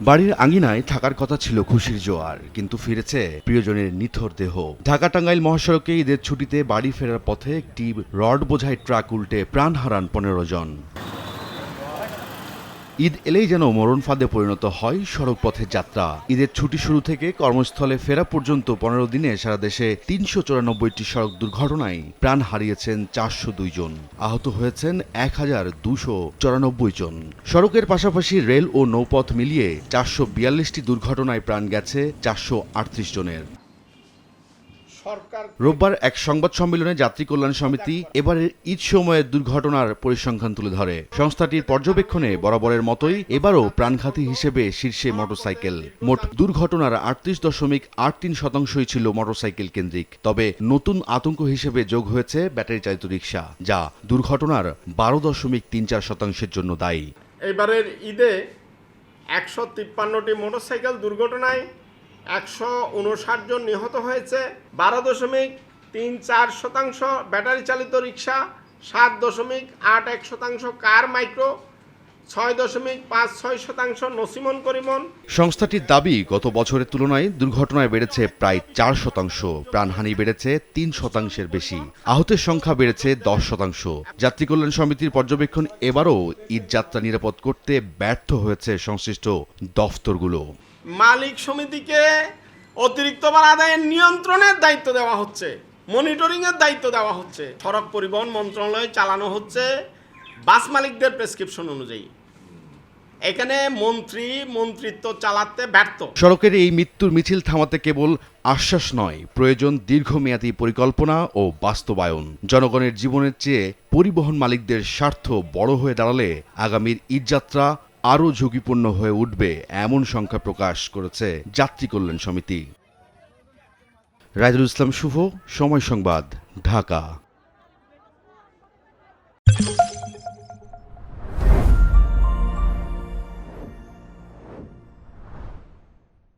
বাড়ির আঙিনায় থাকার কথা ছিল খুশির জোয়ার, কিন্তু ফিরেছে প্রিয়জনের নিথর দেহ। ঢাকা টাঙ্গাইল মহাসড়কে ঈদের ছুটিতে বাড়ি ফেরার পথে একটি রড বোঝাই ট্রাক উল্টে প্রাণ হারান 15 জন। ঈদ এলেই যেন মরণ ফাঁদে পরিণত হয় সড়ক পথের যাত্রা। ঈদের ছুটি শুরু থেকে কর্মস্থলে ফেরা পর্যন্ত 15 দিনে সারা দেশে 394টি সড়ক দুর্ঘটনায় প্রাণ হারিয়েছেন 402 জন, আহত হয়েছেন 1294 জন। সড়কের পাশাপাশি রেল ও নৌপথ মিলিয়ে 442টি দুর্ঘটনায় প্রাণ গেছে 438 জনের। রোববার এক সংবাদ সম্মেলনে যাত্রী কল্যাণ সমিতি এবারের ঈদ সময়ের দুর্ঘটনার পরিসংখ্যান তুলে ধরে। সংস্থাটির পর্যবেক্ষণে বরাবরের মতোই এবারও প্রাণঘাতী হিসেবে শীর্ষে মোটরসাইকেল। মোট দুর্ঘটনার 38.83% ছিল মোটরসাইকেল কেন্দ্রিক। তবে নতুন আতঙ্ক হিসেবে যোগ হয়েছে ব্যাটারি চালিত রিকশা, যা দুর্ঘটনার 12.34% জন্য দায়ী। এবারের ঈদে 153টি মোটরসাইকেল দুর্ঘটনায় 159 জন নিহত হয়েছে। 12.34% ব্যাটারি চালিত রিক্সা, 7.81% কার মাইক্রো, 6.56% নসিমন করিমন। সংস্থাটির দাবি, গত বছরের তুলনায় দুর্ঘটনায় বেড়েছে প্রায় 4%, প্রাণহানি বেড়েছে 3%-এর বেশি, আহতের সংখ্যা বেড়েছে 10%। যাত্রী কল্যাণ সমিতির পর্যবেক্ষণ, এবারও ঈদ যাত্রা নিরাপদ করতে ব্যর্থ হয়েছে সংশ্লিষ্ট দফতরগুলো। মালিক সমিতিকে অতিরিক্ত ভাড়া আদায়ের নিয়ন্ত্রণের দায়িত্ব দেওয়া হচ্ছে, মনিটরিংয়ের দায়িত্ব দেওয়া হচ্ছে। সড়ক পরিবহন মন্ত্রণালয়ে চালানো হচ্ছে বাস মালিকদের প্রেসক্রিপশন অনুযায়ী। এখানে মন্ত্রিত্ব চালাতে ব্যর্থ। সড়কের এই মৃত্যুর মিছিল থামাতে কেবল আশ্বাস নয়, প্রয়োজন দীর্ঘমেয়াদী পরিকল্পনা ও বাস্তবায়ন। জনগণের জীবনের চেয়ে পরিবহন মালিকদের স্বার্থ বড় হয়ে দাঁড়ালে আগামীর ঈদযাত্রা আরও ঝুঁকিপূর্ণ হয়ে উঠবে, এমন সংখ্যা প্রকাশ করেছে যাত্রী কল্যাণ সমিতি। রাইদুল ইসলাম শুভ, সময় সংবাদ, ঢাকা।